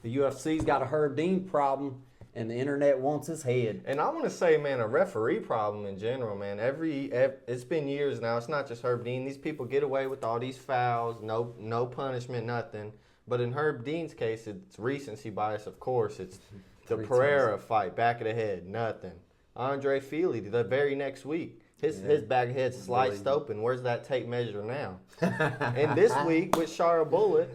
The UFC's got a Herb Dean problem, and the internet wants his head. And I want to say, man, a referee problem in general, man. It's been years now. It's not just Herb Dean. These people get away with all these fouls, no punishment, nothing. But in Herb Dean's case, it's recency bias, of course. It's the Pereira fight, back of the head, nothing. Andre Fili, the very next week, his back of the head sliced open. Where's that tape measure now? And this week with Shara Bullet,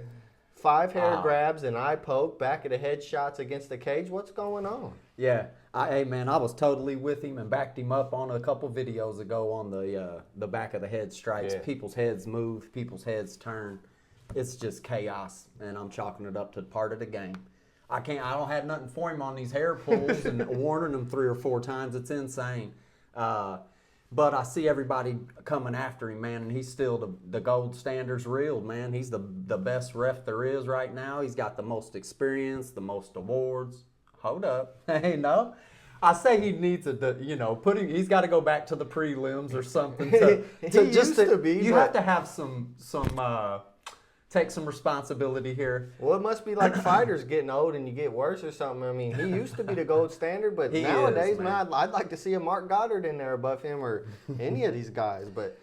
5 hair grabs, an eye poke, back of the head shots against the cage. What's going on? Yeah. Hey, man, I was totally with him and backed him up on a couple videos ago on the back of the head strikes. Yeah. People's heads move. People's heads turn. It's just chaos, and I'm chalking it up to part of the game. I don't have nothing for him on these hair pulls and warning him 3 or 4 times. It's insane. But I see everybody coming after him, man, and he's still the gold standard's real, man. He's the best ref there is right now. He's got the most experience, the most awards. Hold up. Hey, no. I say he needs he's got to go back to the prelims or something. You have to have some take some responsibility here. Well, it must be like fighters getting old and you get worse or something. I mean, he used to be the gold standard, but nowadays, man, I'd like to see a Mark Goddard in there above him or any of these guys. But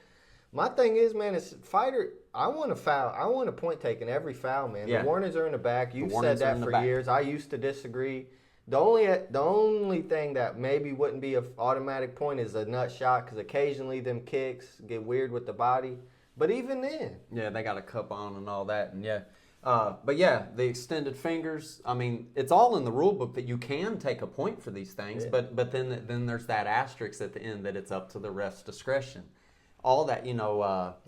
my thing is, man, it's fighter. I want a foul. I want a point taken every foul, man. Yeah. The warnings are in the back. You've said that for years. I used to disagree. The only thing that maybe wouldn't be an automatic point is a nut shot, because occasionally them kicks get weird with the body. But even then. Yeah, they got a cup on and all that. And yeah. But yeah, the extended fingers, I mean, it's all in the rule book that you can take a point for these things. Yeah. But then there's that asterisk at the end that it's up to the ref's discretion. All that,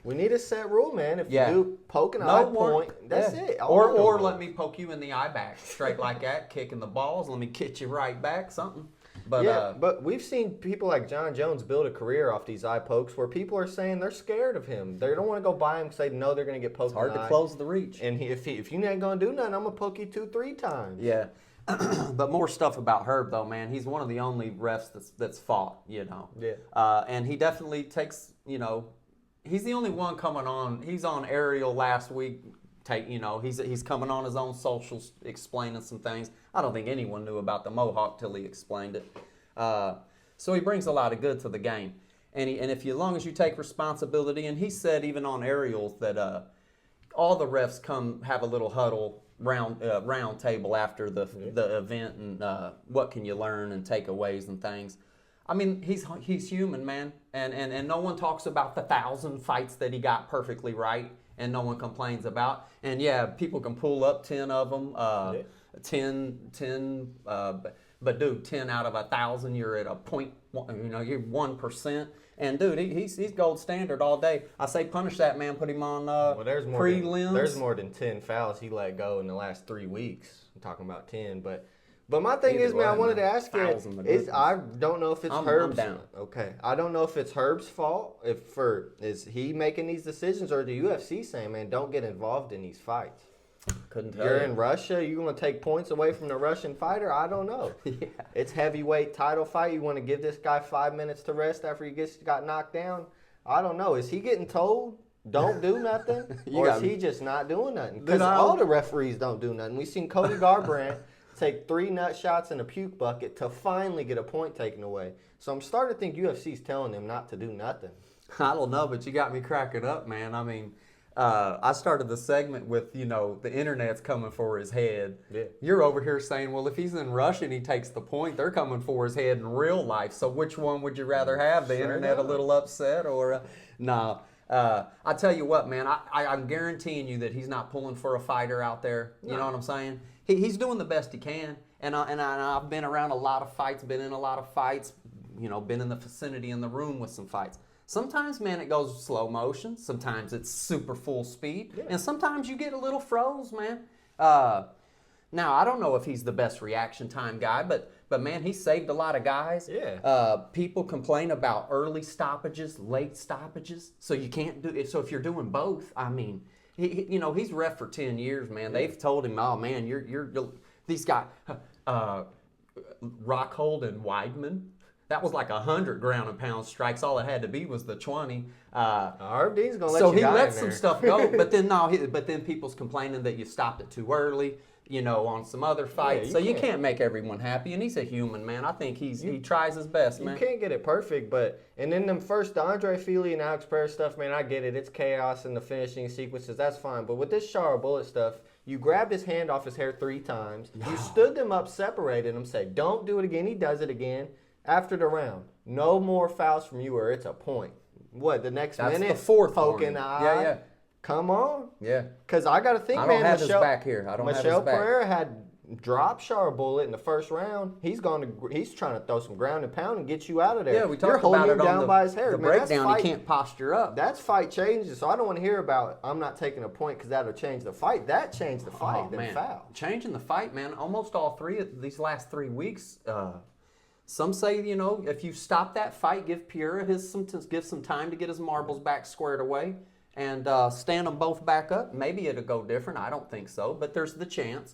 we need a set rule, man. If you do poke an eye point, that's it. Or let me poke you in the eye back, straight like that, kicking the balls. Let me kick you right back, something. But but we've seen people like John Jones build a career off these eye pokes where people are saying they're scared of him. They don't want to go by him because they know they're going to get poked in the eye. It's hard to close the reach. And if you're not going to do nothing, I'm going to poke you 2-3 times. Yeah. But more stuff about Herb, though, man. He's one of the only refs that's fought, Yeah. And he definitely takes, he's the only one coming on. He's on Ariel last week. He's coming on his own socials explaining some things. I don't think anyone knew about the Mohawk till he explained it. So he brings a lot of good to the game. And as long as you take responsibility, and he said even on Ariel's that all the refs come have a little huddle round table after the event and what can you learn and takeaways and things. I mean, he's human, man, and no one talks about the 1,000 fights that he got perfectly right and no one complains about. And yeah, people can pull up 10 of them, 10, but dude, 10 out of 1,000, you're at a point, you're 1%. And dude, he's gold standard all day. I say punish that man, put him on prelims. There's more than 10 fouls he let go in the last 3 weeks. I'm talking about 10, but my thing is, man, I wanted to ask you, I don't know if it's Herb's. Okay, I don't know if it's Herb's fault. Is he making these decisions, or the UFC saying, man, don't get involved in these fights? Couldn't tell. You're in Russia. You want to take points away from the Russian fighter? I don't know. Yeah. It's heavyweight title fight. You want to give this guy 5 minutes to rest after he got knocked down? I don't know. Is he getting told don't do nothing, or is he just not doing nothing? Because all the referees don't do nothing. We've seen Cody Garbrandt take 3 nut shots in a puke bucket to finally get a point taken away. So I'm starting to think UFC's telling them not to do nothing. I don't know, but you got me cracking up, man. I mean, I started the segment with, the internet's coming for his head. Yeah. You're over here saying, well, if he's in Russia and he takes the point, they're coming for his head in real life. So which one would you rather have? The internet a little upset or no? I tell you what, man, I'm guaranteeing you that he's not pulling for a fighter out there. You know what I'm saying? He's doing the best he can. And I've been around a lot of fights, been in a lot of fights, been in the vicinity in the room with some fights. Sometimes, man, it goes slow motion. Sometimes it's super full speed. Yeah. And sometimes you get a little froze, man. Now, I don't know if he's the best reaction time guy, but man, he saved a lot of guys. Yeah. People complain about early stoppages, late stoppages. So you can't do it. So if you're doing both, I mean, he's ref for 10 years, man. They've told him, oh, man, you're these guys, Rockhold and Weidman. That was like 100 ground and pound strikes. All it had to be was the 20. Herb Dean's gonna let so you he die lets in some there. stuff go, but then people's complaining that you stopped it too early. on some other fights. you You can't. can't make everyone happy, and he's a human, man. I think he tries his best, man. You can't get it perfect, and then the Andre Fili and Alex Pereira stuff, man, I get it. It's chaos in the finishing sequences. That's fine. But with this Shara Bullet stuff, you grabbed his hand off his hair 3 times. You stood them up, separated them, said, don't do it again. He does it again. After the round, no more fouls from you or it's a point. What, the next That's minute? the 4th poking warning. the eye? Yeah. Come on. Yeah. Because I got to think, I man, don't have his back here. I don't have his Michel back. Pereira had dropped Shara Bullet in the first round. He's trying to throw some ground and pound and get you out of there. Yeah, we You're talked holding about him it down on by his hair. the Man, that's breakdown. fight, He can't posture up. That's fight changes. So I don't want to hear about I'm not taking a point because that'll change the fight. That changed the fight. Oh, man. Foul. Changing the fight, man. Almost all 3 of these last 3 weeks. Some say, if you stop that fight, give Pereira give some time to get his marbles back squared away and stand them both back up. Maybe it'll go different. I don't think so, but there's the chance.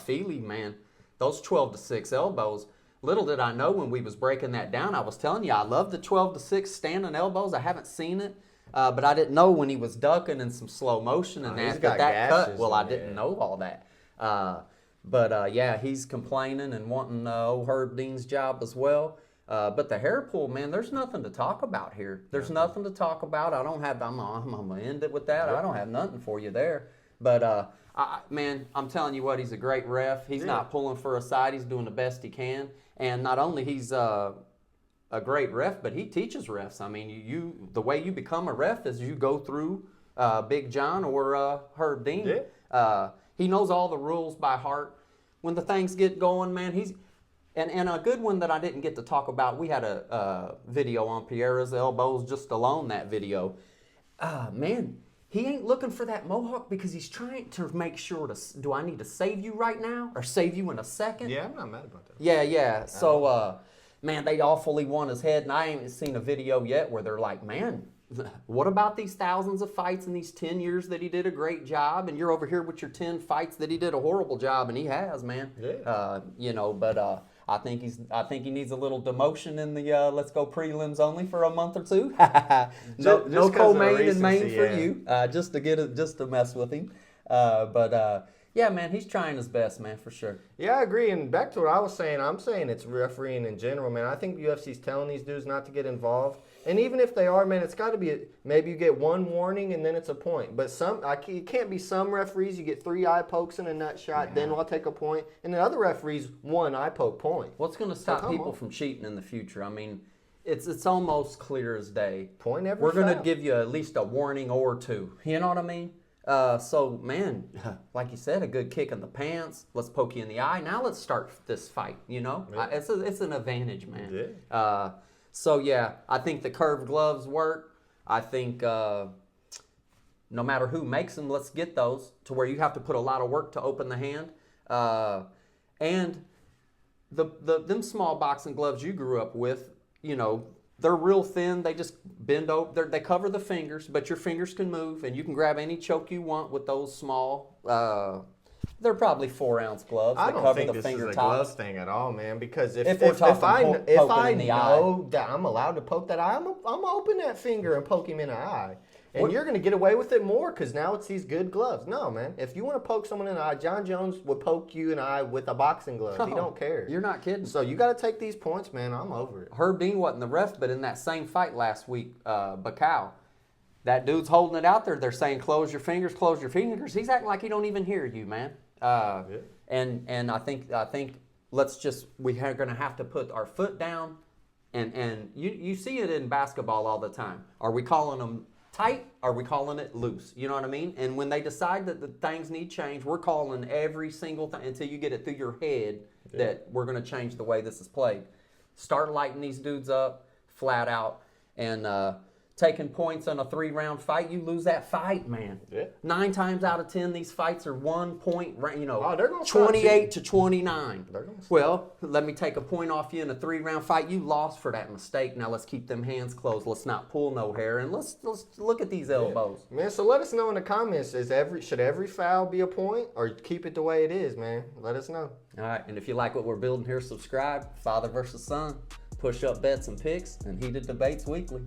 Fili, man, those 12-6 elbows. Little did I know when we was breaking that down. I was telling you, I love the 12-6 standing elbows. I haven't seen it, but I didn't know when he was ducking in some slow motion and that cut. Well, I didn't know all that. But he's complaining and wanting old Herb Dean's job as well. But the hair pull, man, there's nothing to talk about here. There's nothing to talk about. I'm going to end it with that. I don't have nothing for you there. But, man, I'm telling you what, he's a great ref. He's not pulling for a side. He's doing the best he can. And not only he's a great ref, but he teaches refs. I mean, the way you become a ref is you go through Big John or Herb Dean. Yeah. He knows all the rules by heart. When the things get going, man, and a good one that I didn't get to talk about, we had a video on Pereira's elbows just alone, that video. Man, he ain't looking for that mohawk because he's trying to make sure do I need to save you right now or save you in a second? Yeah, I'm not mad about that. Yeah. So, man, they awfully want his head, and I ain't seen a video yet where they're like, man, what about these thousands of fights in these 10 years that he did a great job, and you're over here with your 10 fights that he did a horrible job, and he has, man. Yeah. But I think he needs a little demotion in the let's go prelims only for a month or 2. no co-main and main for you, just to mess with him. Yeah, man, he's trying his best, man, for sure. Yeah, I agree. And back to what I was saying, I'm saying it's refereeing in general, man. I think UFC's telling these dudes not to get involved. And even if they are, man, it's got to be maybe you get 1 warning and then it's a point. But it can't be some referees, you get 3 eye pokes and a nut shot, then I'll take a point. And then other referees, 1 eye poke point. What's going to stop people from cheating in the future? I mean, it's almost clear as day. Point every We're going to foul. give you at least a warning or 2. You know what I mean? So, man, like you said, a good kick in the pants. Let's poke you in the eye. Now let's start this fight, Yeah. It's an advantage, man. Yeah. So, yeah, I think the curved gloves work. I think no matter who makes them, let's get those to where you have to put a lot of work to open the hand. And them small boxing gloves you grew up with, they're real thin. They just bend over. They cover the fingers, but your fingers can move, and you can grab any choke you want with those small. They're probably 4-ounce gloves. I that don't cover think the this finger is a tops. glove thing at all, man. Because if poking I in the know that I'm allowed to poke that eye, I'm gonna open that finger and poke him in the eye. And you're going to get away with it more because now it's these good gloves. No, man. If you want to poke someone in the eye, John Jones would poke you in the eye with a boxing glove. He don't care. You're not kidding. So you got to take these points, man. I'm over it. Herb Dean wasn't the ref, but in that same fight last week, Baku, that dude's holding it out there. They're saying, close your fingers, close your fingers. He's acting like he don't even hear you, man. And I think we're going to have to put our foot down. And you see it in basketball all the time. Are we calling them tight? Are we calling it loose? You know what I mean? And when they decide that the things need change, we're calling every single thing until you get it through your head that we're going to change the way this is played. Start lighting these dudes up flat out and taking points on a 3-round fight. You lose that fight, man. 9 times out of 10, these fights are 1 point, 28 to 29. Well, let me take a point off you in a 3-round fight. You lost for that mistake. Now let's keep them hands closed. Let's not pull no hair, and let's look at these elbows. Man, so let us know in the comments, should every foul be a point or keep it the way it is, man? Let us know. All right, and if you like what we're building here, subscribe. Father versus son, push-up bets and picks, and heated debates weekly.